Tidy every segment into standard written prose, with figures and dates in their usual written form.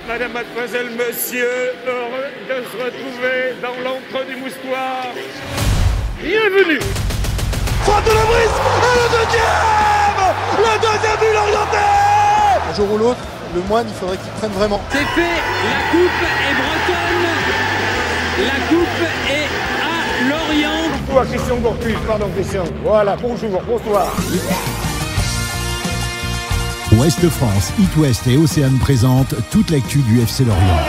Madame, mademoiselle, monsieur, heureux de se retrouver dans l'encre du moustoir. Bienvenue. Frappe de la brise et le deuxième but l'orienté. Un jour ou l'autre, le moine, il faudrait qu'il prenne vraiment. C'est fait, la coupe est bretonne, la coupe est à Lorient. Toi, Christian Gourcuff, pardon Christian. Voilà, bonjour, bonsoir. Ouest France, It West et Océane présentent toute l'actu du FC Lorient.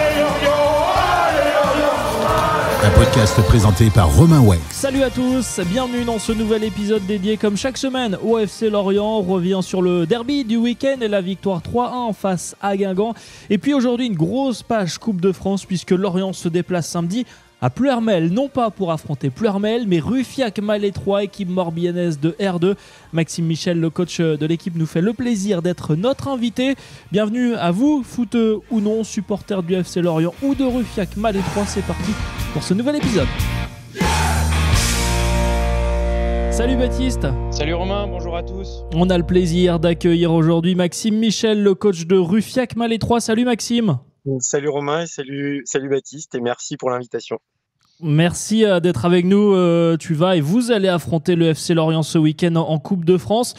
Un podcast présenté par Romain Wex. Salut à tous, bienvenue dans ce nouvel épisode dédié comme chaque semaine au FC Lorient. On revient sur le derby du week-end et la victoire 3-1 face à Guingamp. Et puis aujourd'hui une grosse page Coupe de France puisque Lorient se déplace samedi à Plouermel, non pas pour affronter Plouermel, mais Ruffiac-Malétroit, équipe morbihannaise de R2. Maxime Michel, le coach de l'équipe, nous fait le plaisir d'être notre invité. Bienvenue à vous, footeux ou non, supporters du FC Lorient ou de Ruffiac-Malétroit. C'est parti pour ce nouvel épisode. Salut Baptiste. Salut Romain, bonjour à tous. On a le plaisir d'accueillir aujourd'hui Maxime Michel, le coach de Ruffiac-Malétroit. Salut Maxime. Salut Romain et salut Baptiste et merci pour l'invitation. Merci d'être avec nous. Tu vas et vous allez affronter le FC Lorient ce week-end en Coupe de France.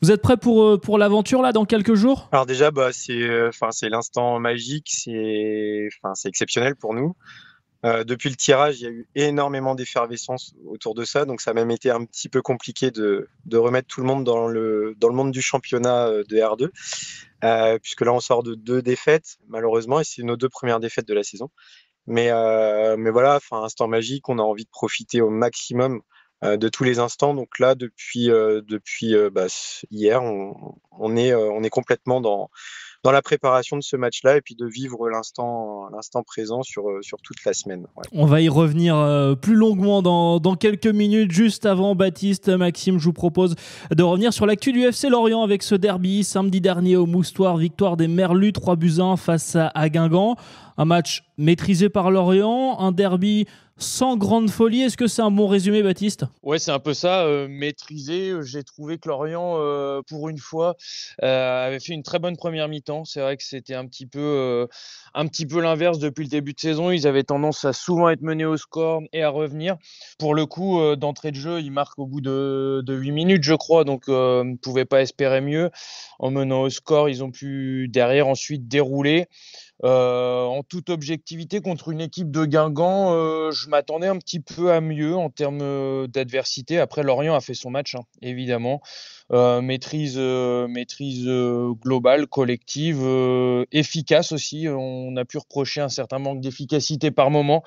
Vous êtes prêts pour l'aventure là dans quelques jours ? Alors déjà c'est l'instant magique, c'est exceptionnel pour nous. Depuis le tirage, il y a eu énormément d'effervescence autour de ça, donc ça a même été un petit peu compliqué de remettre tout le monde dans le monde du championnat de R2, puisque là on sort de 2 défaites malheureusement, et c'est nos 2 premières défaites de la saison. Mais voilà, instant magique, on a envie de profiter au maximum de tous les instants. Donc là, depuis hier, on est complètement dans la préparation de ce match-là et puis de vivre l'instant présent sur toute la semaine. Ouais. On va y revenir plus longuement dans quelques minutes. Juste avant, Baptiste, Maxime, je vous propose de revenir sur l'actu du FC Lorient avec ce derby samedi dernier au Moustoir, victoire des Merlus 3-1 face à Guingamp. Un match maîtrisé par Lorient, un derby sans grande folie. Est-ce que c'est un bon résumé, Baptiste ? Ouais, c'est un peu ça, maîtrisé. J'ai trouvé que Lorient, pour une fois, avait fait une très bonne première mi-temps. C'est vrai que c'était un petit peu l'inverse depuis le début de saison. Ils avaient tendance à souvent être menés au score et à revenir. Pour le coup, d'entrée de jeu, ils marquent au bout de 8 minutes, je crois. Donc, ne pouvaient pas espérer mieux. En menant au score, ils ont pu derrière ensuite dérouler. En toute objectivité, contre une équipe de Guingamp, je m'attendais un petit peu à mieux en termes d'adversité. Après, Lorient a fait son match, évidemment. Maîtrise globale, collective, efficace aussi. On a pu reprocher un certain manque d'efficacité par moment.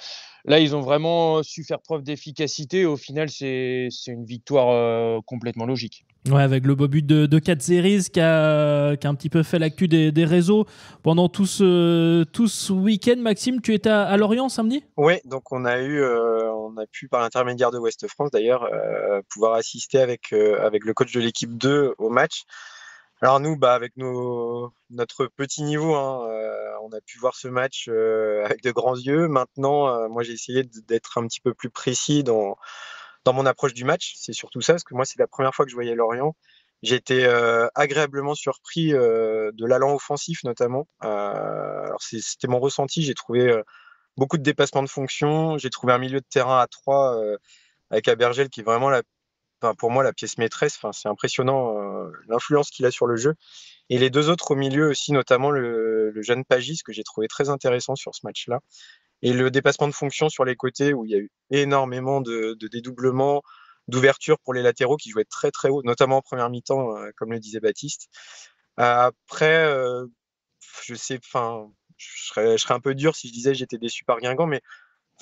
Là, ils ont vraiment su faire preuve d'efficacité. Au final, c'est une victoire complètement logique. Ouais, avec le beau but de Katseris qui a un petit peu fait l'actu des réseaux pendant tout ce week-end. Maxime, tu étais à Lorient samedi ? Oui, donc on a pu, par l'intermédiaire de Ouest France d'ailleurs, pouvoir assister avec le coach de l'équipe 2 au match. Alors nous, avec notre petit niveau, on a pu voir ce match avec de grands yeux. Maintenant, moi j'ai essayé d'être un petit peu plus précis dans mon approche du match. C'est surtout ça, parce que moi c'est la première fois que je voyais Lorient. J'ai été agréablement surpris de l'allant offensif notamment. Alors c'était mon ressenti. J'ai trouvé beaucoup de dépassements de fonction. J'ai trouvé un milieu de terrain à 3 avec Abergel qui est vraiment pour moi la pièce maîtresse. C'est impressionnant l'influence qu'il a sur le jeu. Et les 2 autres au milieu aussi, notamment le jeune Pagis que j'ai trouvé très intéressant sur ce match-là. Et le dépassement de fonction sur les côtés où il y a eu énormément de dédoublements, d'ouverture pour les latéraux qui jouaient très très haut, notamment en première mi-temps, comme le disait Baptiste. Après, je serais un peu dur si je disais que j'étais déçu par Guingamp, mais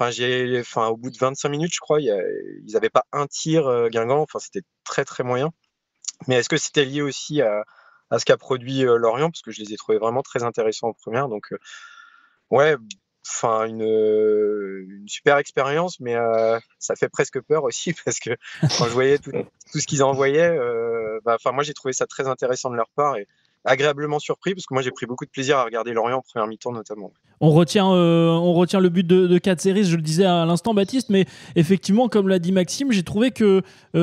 au bout de 25 minutes, je crois, ils n'avaient pas un tir Guingamp, c'était très très moyen. Mais est-ce que c'était lié aussi à ce qu'a produit Lorient, parce que je les ai trouvés vraiment très intéressants en première, donc ouais. Une super expérience, mais ça fait presque peur aussi parce que quand je voyais tout ce qu'ils envoyaient, moi j'ai trouvé ça très intéressant de leur part et agréablement surpris parce que moi j'ai pris beaucoup de plaisir à regarder Lorient en première mi-temps notamment. On retient le but de Katseris, je le disais à l'instant Baptiste, mais effectivement comme l'a dit Maxime, j'ai trouvé que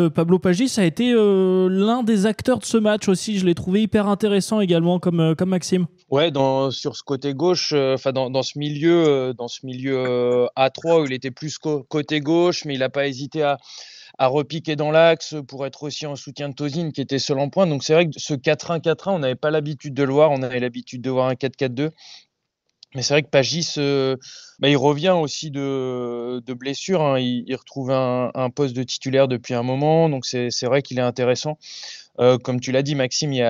Pablo Pagis a été l'un des acteurs de ce match aussi. Je l'ai trouvé hyper intéressant également comme Maxime. Ouais, sur ce côté gauche, dans ce milieu, A3 où il était plus côté gauche, mais il n'a pas hésité à repiquer dans l'axe pour être aussi en soutien de Tozin qui était seul en pointe. Donc c'est vrai que ce 4-1-4-1, on n'avait pas l'habitude de le voir, on avait l'habitude de voir un 4-4-2. Mais c'est vrai que Pagis, il revient aussi de blessure, hein. Il retrouve un poste de titulaire depuis un moment, donc c'est vrai qu'il est intéressant. Comme tu l'as dit, Maxime, il y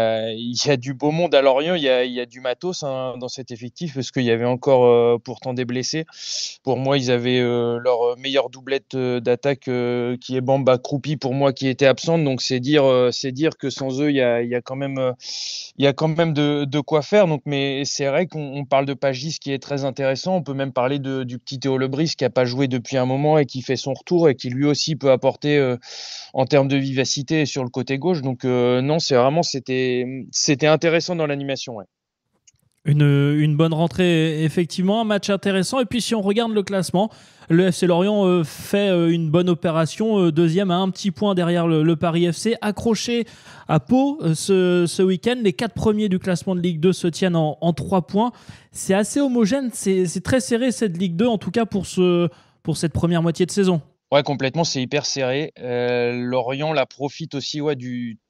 a du beau monde à Lorient, il y a du matos, hein, dans cet effectif, parce qu'il y avait encore pourtant des blessés. Pour moi, ils avaient leur meilleure doublette d'attaque, qui est Bamba Kroupi, pour moi, qui était absente. Donc c'est dire que sans eux, il y a quand même de quoi faire. Donc, mais c'est vrai qu'on parle de Pagis qui est très intéressant. On peut même parler du petit Théo Lebris qui n'a pas joué depuis un moment et qui fait son retour et qui lui aussi peut apporter en termes de vivacité sur le côté gauche. Donc non, c'était intéressant dans l'animation. Ouais. Une bonne rentrée, effectivement, un match intéressant. Et puis si on regarde le classement, le FC Lorient fait une bonne opération, deuxième à un petit point derrière le Paris FC, accroché à Pau ce week-end. Les 4 premiers du classement de Ligue 2 se tiennent en 3 points. C'est assez homogène, c'est très serré cette Ligue 2, en tout cas pour cette première moitié de saison. Ouais, complètement, c'est hyper serré. Lorient la profite aussi, ouais,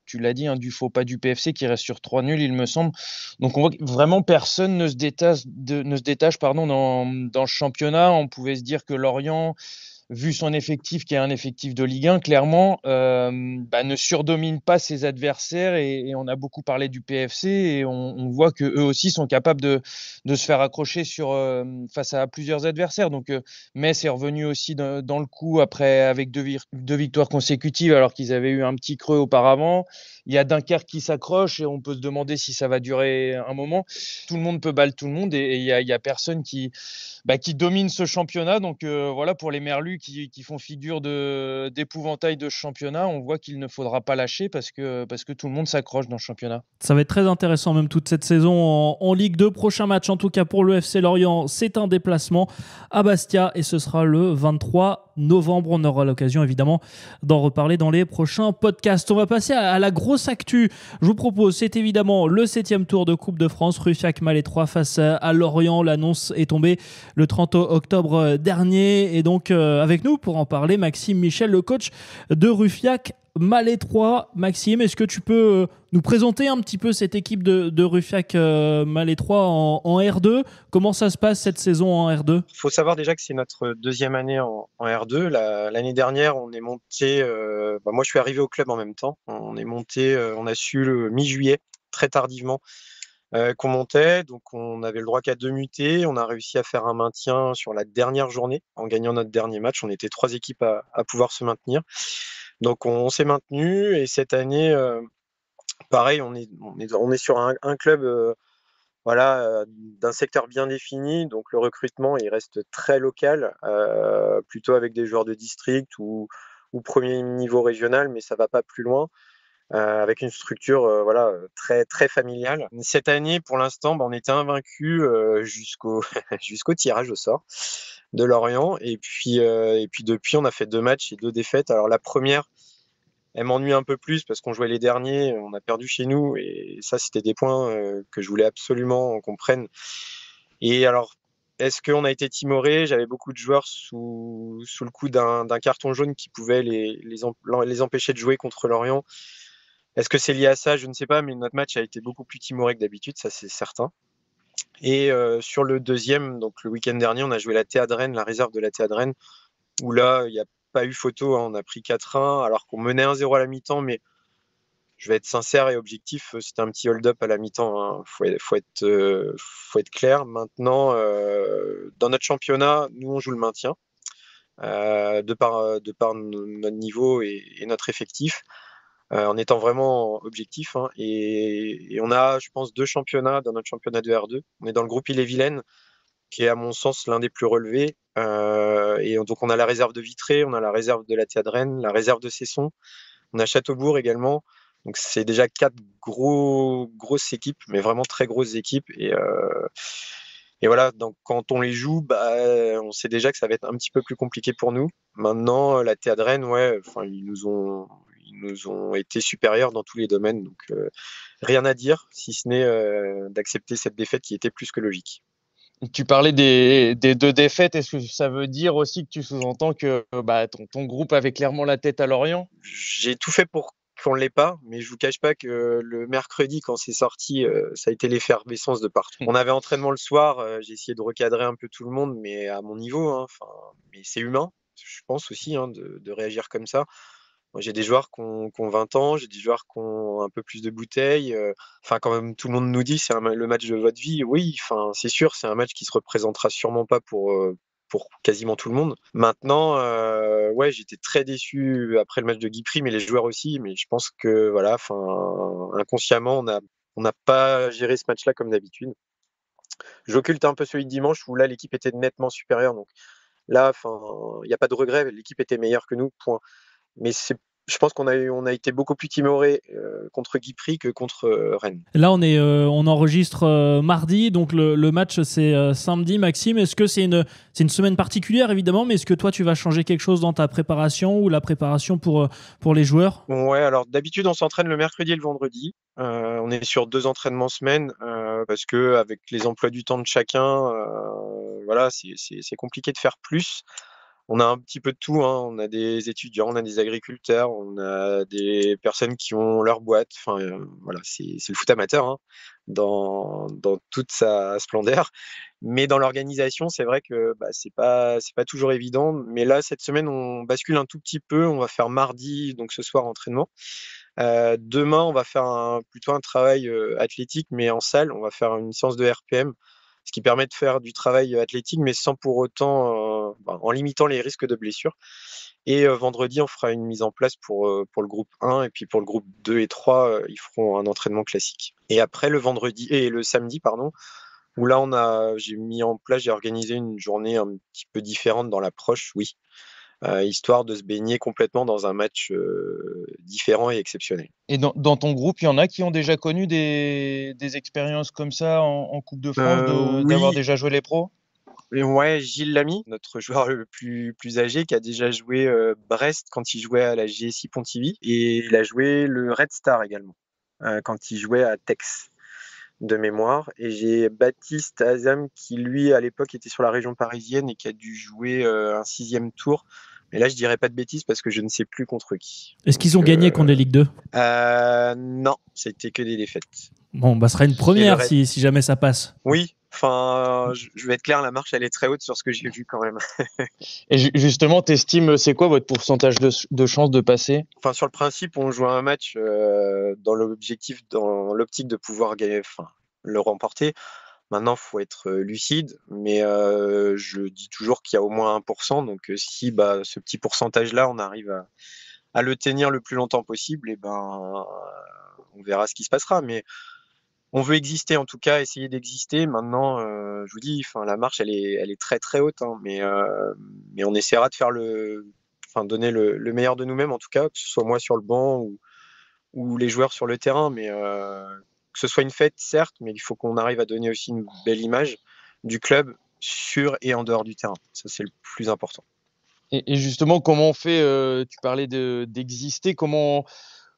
tu l'as dit, hein, du faux pas du PFC qui reste sur 3 nuls, il me semble. Donc on voit que vraiment personne ne se détache dans le championnat. On pouvait se dire que Lorient, vu son effectif qui est un effectif de Ligue 1, clairement, ne surdomine pas ses adversaires et on a beaucoup parlé du PFC et on voit qu'eux aussi sont capables de se faire accrocher face à plusieurs adversaires. Donc Metz est revenu aussi dans le coup après avec deux victoires consécutives alors qu'ils avaient eu un petit creux auparavant. Il y a Dunkerque qui s'accroche et on peut se demander si ça va durer un moment. Tout le monde peut battre tout le monde et il y a personne qui domine ce championnat. Donc voilà, pour les Merlus qui font figure d'épouvantail de ce championnat, on voit qu'il ne faudra pas lâcher parce que tout le monde s'accroche dans le championnat. Ça va être très intéressant même toute cette saison en Ligue 2. Prochain match en tout cas pour le FC Lorient, c'est un déplacement à Bastia et ce sera le 23 novembre. On aura l'occasion évidemment d'en reparler dans les prochains podcasts. On va passer à la grosse actu. Je vous propose, c'est évidemment le 7e tour de Coupe de France. Ruffiac Malétroit face à Lorient. L'annonce est tombée le 30 octobre dernier et donc avec nous pour en parler, Maxime Michel, le coach de Ruffiac Malétroit. Maxime, est-ce que tu peux nous présenter un petit peu cette équipe de Ruffiac Malétroit en R2 ? Comment ça se passe cette saison en R2 ? Il faut savoir déjà que c'est notre deuxième année en R2. L'année dernière, on est monté. Moi, je suis arrivé au club en même temps. On est monté, on a su le mi-juillet, très tardivement, qu'on montait. Donc, on avait le droit qu'à 2 mutés. On a réussi à faire un maintien sur la dernière journée en gagnant notre dernier match. On était 3 équipes à pouvoir se maintenir. Donc, on s'est maintenu. Et cette année, pareil, on est sur un club d'un secteur bien défini. Donc, le recrutement, il reste très local, plutôt avec des joueurs de district ou premier niveau régional, mais ça ne va pas plus loin. Avec une structure très, très familiale. Cette année, pour l'instant, on était invaincus jusqu'au tirage au sort de Lorient. Et puis depuis, on a fait 2 matchs et 2 défaites. Alors la première, elle m'ennuie un peu plus parce qu'on jouait les derniers, on a perdu chez nous. Et ça, c'était des points que je voulais absolument qu'on prenne. Et alors, est-ce qu'on a été timoré ? J'avais beaucoup de joueurs sous le coup d'un carton jaune qui pouvait les empêcher de jouer contre Lorient. Est-ce que c'est lié à ça ? Je ne sais pas, mais notre match a été beaucoup plus timoré que d'habitude, ça c'est certain. Et sur le deuxième, donc le week-end dernier, on a joué la Théadrenne, la réserve de la Théadrenne, où là, il n'y a pas eu photo, hein. On a pris 4-1, alors qu'on menait 1-0 à la mi-temps, mais je vais être sincère et objectif, c'était un petit hold-up à la mi-temps, hein. Faut être clair. Maintenant, dans notre championnat, nous, on joue le maintien, de par notre niveau et notre effectif. En étant vraiment objectif, hein. Et on a, je pense, 2 championnats dans notre championnat de R2. On est dans le groupe Ille-et-Vilaine, qui est à mon sens l'un des plus relevés. Et donc on a la réserve de Vitré, on a la réserve de la Théadrenne, la réserve de Cesson, on a Châteaubourg également. Donc c'est déjà 4 grosses équipes, mais vraiment très grosses équipes. Et voilà, donc quand on les joue, on sait déjà que ça va être un petit peu plus compliqué pour nous. Maintenant, la Théadrenne, ils nous ont été supérieurs dans tous les domaines. Donc rien à dire, si ce n'est d'accepter cette défaite qui était plus que logique. Tu parlais des 2 défaites. Est-ce que ça veut dire aussi que tu sous-entends que ton groupe avait clairement la tête à Lorient? J'ai tout fait pour qu'on ne l'ait pas, mais je vous cache pas que le mercredi, quand c'est sorti, ça a été l'effervescence de partout. On avait entraînement le soir, j'ai essayé de recadrer un peu tout le monde, mais à mon niveau, hein, mais c'est humain, je pense aussi, hein, de réagir comme ça. Moi, j'ai des joueurs qui ont 20 ans, j'ai des joueurs qui ont un peu plus de bouteilles. Quand même, tout le monde nous dit c'est le match de votre vie. Oui, c'est sûr, c'est un match qui se représentera sûrement pas pour quasiment tout le monde. Maintenant, ouais, j'étais très déçu après le match de Guipry, mais les joueurs aussi. Mais je pense que voilà, inconsciemment, on n'a pas géré ce match-là comme d'habitude. J'occulte un peu celui de dimanche où là, l'équipe était nettement supérieure. Donc là, il n'y a pas de regret. L'équipe était meilleure que nous, point. Mais je pense qu'on a été beaucoup plus timorés contre Guipry que contre Rennes. Là, on enregistre mardi, donc le match c'est samedi. Maxime, est-ce que c'est une semaine particulière évidemment, mais est-ce que toi tu vas changer quelque chose dans ta préparation ou la préparation pour les joueurs? Ouais, alors d'habitude on s'entraîne le mercredi et le vendredi. On est sur 2 entraînements semaine parce que avec les emplois du temps de chacun, voilà, c'est compliqué de faire plus. On a un petit peu de tout, hein. On a des étudiants, on a des agriculteurs, on a des personnes qui ont leur boîte. Voilà, c'est le foot amateur, hein, dans toute sa splendeur. Mais dans l'organisation, c'est vrai que c'est pas toujours évident. Mais là, cette semaine, on bascule un tout petit peu. On va faire mardi, donc ce soir, entraînement. Demain, on va faire plutôt un travail athlétique, mais en salle. On va faire une séance de RPM. Ce qui permet de faire du travail athlétique, mais sans pour autant, en limitant les risques de blessures. Et vendredi, on fera une mise en place pour le groupe 1, et puis pour le groupe 2 et 3, ils feront un entraînement classique. Et après, le samedi, pardon, où là, j'ai organisé une journée un petit peu différente dans l'approche, oui, histoire de se baigner complètement dans un match différent et exceptionnel. Et dans ton groupe, il y en a qui ont déjà connu des expériences comme ça en Coupe de France, d'avoir déjà joué les pros? Ouais, Gilles Lamy, notre joueur le plus âgé, qui a déjà joué Brest quand il jouait à la GSI Pontivy, et il a joué le Red Star également, quand il jouait à Tex, de mémoire. Et j'ai Baptiste Azam qui, lui, à l'époque, était sur la région parisienne et qui a dû jouer un 6e tour. Mais là, je dirais pas de bêtises parce que je ne sais plus contre qui. Est-ce qu'ils ont gagné contre les Ligue 2? Non, c'était que des défaites. Bon, ce sera une première si jamais ça passe. Oui, je vais être clair, la marche, elle est très haute sur ce que j'ai vu quand même. Et justement, t'estimes, c'est quoi votre pourcentage de chance de passer? Sur le principe, on joue un match dans l'optique de pouvoir gagner, le remporter. Maintenant, il faut être lucide, mais je dis toujours qu'il y a au moins 1%. Donc, si ce petit pourcentage-là, on arrive à le tenir le plus longtemps possible, et on verra ce qui se passera. Mais on veut exister, en tout cas, essayer d'exister. Maintenant, je vous dis, la marche, elle est très très haute, hein, mais on essaiera de faire donner le meilleur de nous-mêmes, en tout cas, que ce soit moi sur le banc ou les joueurs sur le terrain. Mais que ce soit une fête, certes, mais il faut qu'on arrive à donner aussi une belle image du club sur et en dehors du terrain. Ça, c'est le plus important. Et justement, comment on fait, tu parlais d'exister, comment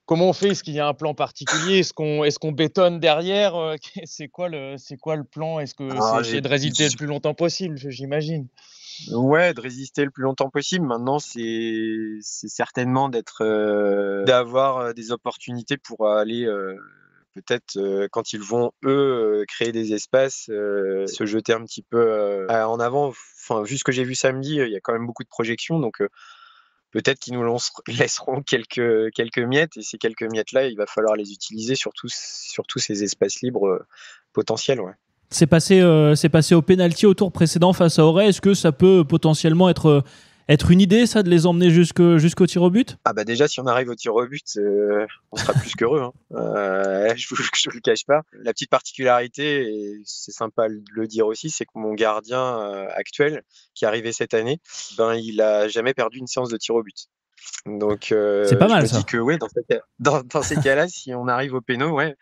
on fait? Est-ce qu'il y a un plan particulier? Est-ce qu'on bétonne derrière? C'est quoi le plan? Est-ce que c'est essayer de résister le plus longtemps possible, j'imagine? Ouais, de résister le plus longtemps possible. Maintenant, c'est certainement d'avoir des opportunités pour aller peut-être quand ils vont eux créer des espaces, se jeter un petit peu en avant. Vu ce que j'ai vu samedi, il y a quand même beaucoup de projections, donc peut-être qu'ils nous laisseront quelques miettes, et ces quelques miettes-là, il va falloir les utiliser sur tous ces espaces libres potentiels. Ouais. C'est passé au pénalty au tour précédent face à Auray. Est-ce que ça peut potentiellement être une idée, ça, de les emmener jusqu'au tir au but? Déjà, si on arrive au tir au but, on sera plus qu'heureux, hein. Je vous le cache pas. La petite particularité, et c'est sympa de le dire aussi, c'est que mon gardien actuel, qui est arrivé cette année, il a jamais perdu une séance de tir au but. Donc, c'est pas mal, je me dis que ouais, dans ces cas-là, si on arrive au péno, ouais,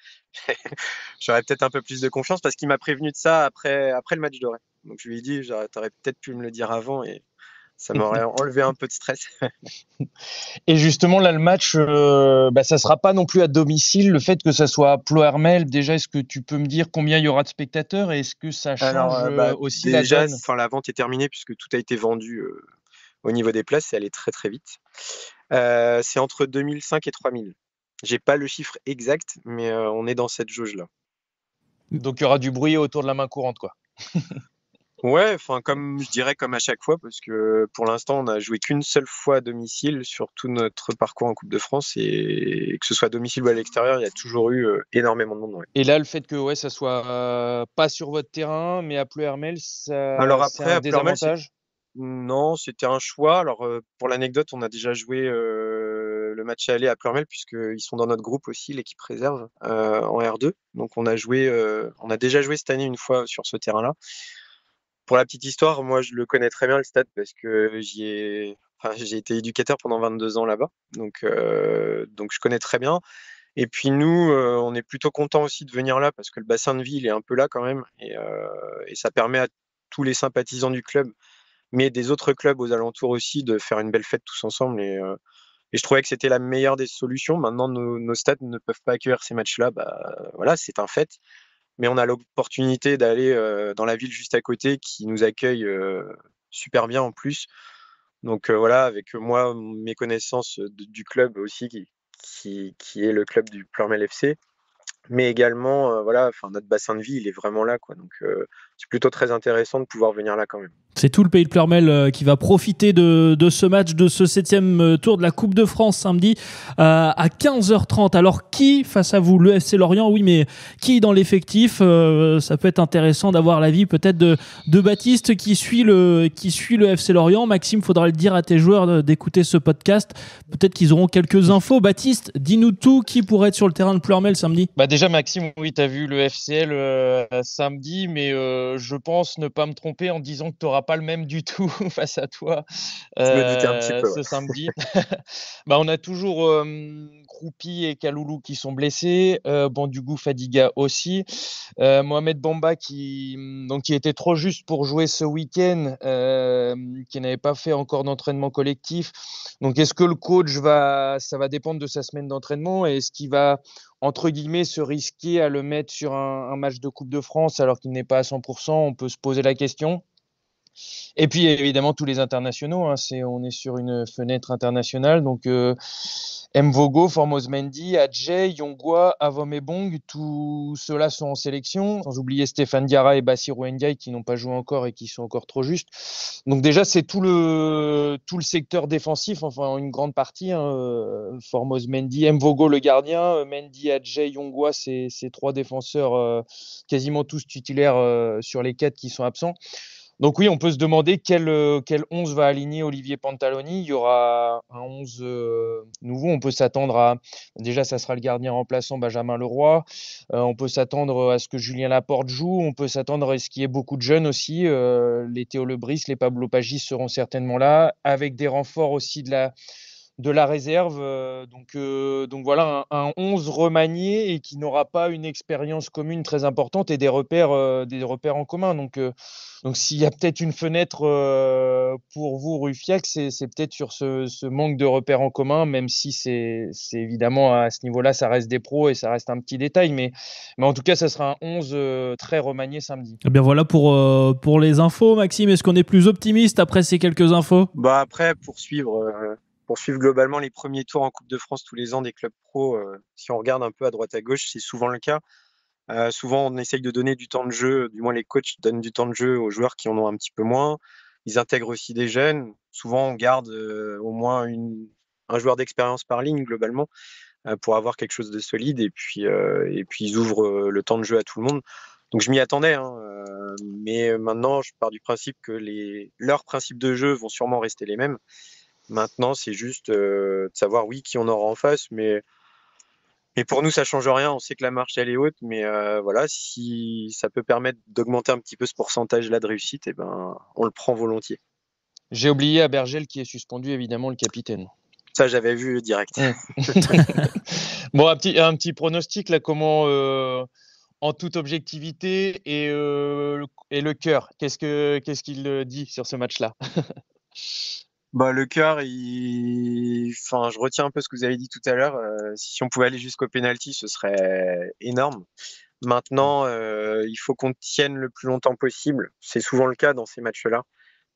j'aurais peut-être un peu plus de confiance, parce qu'il m'a prévenu de ça après le match de Rennes. Donc je lui ai dit, t'aurais peut-être pu me le dire avant, et Ça m'aurait enlevé un peu de stress. Et justement, là, le match, ça sera pas non plus à domicile. Le fait que ça soit à Ploërmel, déjà, est-ce que tu peux me dire combien il y aura de spectateurs et est-ce que ça change aussi la déjà, donne? la vente est terminée puisque tout a été vendu au niveau des places. C'est allé très très vite. C'est entre 2005 et 3000. J'ai pas le chiffre exact, mais on est dans cette jauge-là. Donc, il y aura du bruit autour de la main courante, quoi. Ouais, comme je dirais comme à chaque fois, parce que pour l'instant, on n'a joué qu'une seule fois à domicile sur tout notre parcours en Coupe de France, et que ce soit à domicile ou à l'extérieur, il y a toujours eu énormément de monde. Ouais. Et là, le fait que ça soit pas sur votre terrain, mais à Ploërmel, Alors c'est après, un à Ploërmel, désavantage? non, c'était un choix. Alors pour l'anecdote, on a déjà joué le match aller à Ploërmel, puisqu'ils sont dans notre groupe aussi, l'équipe réserve, en R2. Donc on a déjà joué cette année une fois sur ce terrain-là. Pour la petite histoire, moi je le connais très bien le stade parce que j'ai été éducateur pendant 22 ans là-bas, donc je connais très bien. Et puis nous, on est plutôt content aussi de venir là parce que le bassin de vie il est un peu là quand même, et ça permet à tous les sympathisants du club, mais des autres clubs aux alentours aussi, de faire une belle fête tous ensemble. Et je trouvais que c'était la meilleure des solutions. Maintenant, nos stades ne peuvent pas accueillir ces matchs-là, voilà, c'est un fait. Mais on a l'opportunité d'aller dans la ville juste à côté qui nous accueille super bien en plus. Donc voilà, avec moi, mes connaissances du club aussi, qui est le club du Ploërmel FC, mais également notre bassin de vie, il est vraiment là, quoi. Donc c'est plutôt très intéressant de pouvoir venir là quand même. C'est tout le pays de Ploërmel qui va profiter de ce match, de ce 7e tour de la Coupe de France samedi à 15h30. Alors qui face à vous? Le FC Lorient, oui, mais qui dans l'effectif? Ça peut être intéressant d'avoir l'avis peut-être de Baptiste qui suit le FC Lorient. Maxime, faudra le dire à tes joueurs d'écouter ce podcast. Peut-être qu'ils auront quelques infos. Baptiste, dis-nous tout. Qui pourrait être sur le terrain de Ploërmel samedi? Déjà, Maxime, oui, tu as vu le FCL samedi, mais je pense ne pas me tromper en disant que tu n'auras pas le même du tout face à toi Je me doutais un petit peu, ce ouais. samedi. On a toujours Kroupi et Kaloulou qui sont blessés, Bandougou, Fadiga aussi, Mohamed Bamba qui était trop juste pour jouer ce week-end, qui n'avait pas fait encore d'entraînement collectif. Donc est-ce que le coach ça va dépendre de sa semaine d'entraînement, et est-ce qu'il va entre guillemets se risquer à le mettre sur un match de Coupe de France alors qu'il n'est pas à 100%? On peut se poser la question. Et puis évidemment tous les internationaux, on est sur une fenêtre internationale, donc Mvogo, Formose Mendy, Adjei, Yongwa, Avomebong, tous ceux-là sont en sélection, sans oublier Stéphane Diarra et Bassirou Ndiaye qui n'ont pas joué encore et qui sont encore trop justes. Donc déjà c'est tout le secteur défensif, enfin une grande partie, Formose Mendy, Mvogo le gardien, Mendy, Adjei, Yongwa, c'est trois défenseurs quasiment tous titulaires sur les 4 qui sont absents. Donc oui, on peut se demander quel 11 va aligner Olivier Pantaloni. Il y aura un 11 nouveau. On peut s'attendre à... Déjà, ça sera le gardien remplaçant Benjamin Leroy. On peut s'attendre à ce que Julien Laporte joue. On peut s'attendre à ce qu'il y ait beaucoup de jeunes aussi. Les Théo Lebris, les Pablo Pagis seront certainement là, avec des renforts aussi de la réserve. Donc voilà, un 11 remanié et qui n'aura pas une expérience commune très importante et des repères en commun. Donc s'il y a peut-être une fenêtre pour vous, Rufiac, c'est peut-être sur ce manque de repères en commun, même si c'est évidemment à ce niveau-là, ça reste des pros et ça reste un petit détail. Mais en tout cas, ça sera un 11 très remanié samedi. Eh bien voilà pour les infos. Maxime, est-ce qu'on est plus optimiste après ces quelques infos? Après, pour suivre globalement les premiers tours en Coupe de France tous les ans des clubs pro, si on regarde un peu à droite à gauche, c'est souvent le cas. Souvent, on essaye de donner du temps de jeu, du moins les coachs donnent du temps de jeu aux joueurs qui en ont un petit peu moins. Ils intègrent aussi des jeunes. Souvent, on garde au moins un joueur d'expérience par ligne globalement pour avoir quelque chose de solide. Et puis ils ouvrent le temps de jeu à tout le monde. Donc, je m'y attendais. Mais maintenant, je pars du principe que leurs principes de jeu vont sûrement rester les mêmes. Maintenant, c'est juste de savoir, oui, qui on aura en face, mais pour nous, ça change rien. On sait que la marche, elle est haute, mais voilà, si ça peut permettre d'augmenter un petit peu ce pourcentage-là de réussite, on le prend volontiers. J'ai oublié à Bergel qui est suspendu, évidemment, le capitaine. Ça, j'avais vu direct. Bon, un petit pronostic, là, comment, en toute objectivité et le cœur, qu'est-ce qu'il dit sur ce match-là? Le cœur, je retiens un peu ce que vous avez dit tout à l'heure. Si on pouvait aller jusqu'au penalty, ce serait énorme. Maintenant, il faut qu'on tienne le plus longtemps possible. C'est souvent le cas dans ces matchs-là.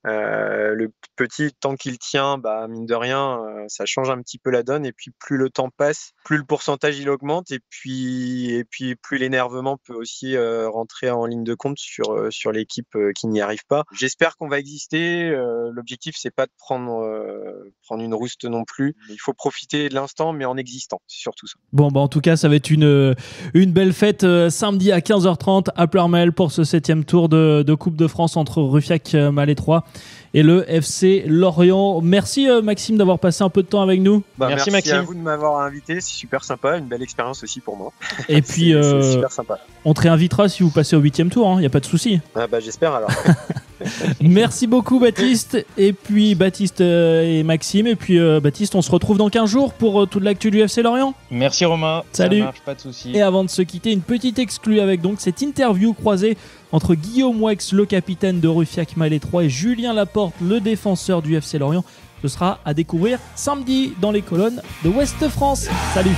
Le petit, tant qu'il tient, mine de rien, ça change un petit peu la donne. Et puis plus le temps passe, plus le pourcentage il augmente. Et puis plus l'énervement peut aussi rentrer en ligne de compte sur l'équipe qui n'y arrive pas. J'espère qu'on va exister. L'objectif, c'est pas de prendre une rouste non plus. Il faut profiter de l'instant, mais en existant. C'est surtout ça. Bon, en tout cas, ça va être une belle fête samedi à 15h30 à Ploërmel pour ce 7e tour de Coupe de France entre Ruffiac Malais 3 et le FC Lorient. Merci Maxime d'avoir passé un peu de temps avec nous. Merci Maxime. À vous de m'avoir invité, c'est super sympa, une belle expérience aussi pour moi. Et puis c'est super sympa. On te réinvitera si vous passez au 8e tour, il n'y a pas de souci. J'espère alors. Merci beaucoup Baptiste, et puis Baptiste et Maxime, et puis Baptiste, on se retrouve dans 15 jours pour toute l'actu du FC Lorient. Merci Romain. Salut. Ça marche, pas de souci. Et avant de se quitter, une petite exclue avec donc cette interview croisée entre Guillaume Wex, le capitaine de Ruffiac Malais 3, et Julien Laporte, le défenseur du FC Lorient. Ce sera à découvrir samedi dans les colonnes de Ouest France. Salut.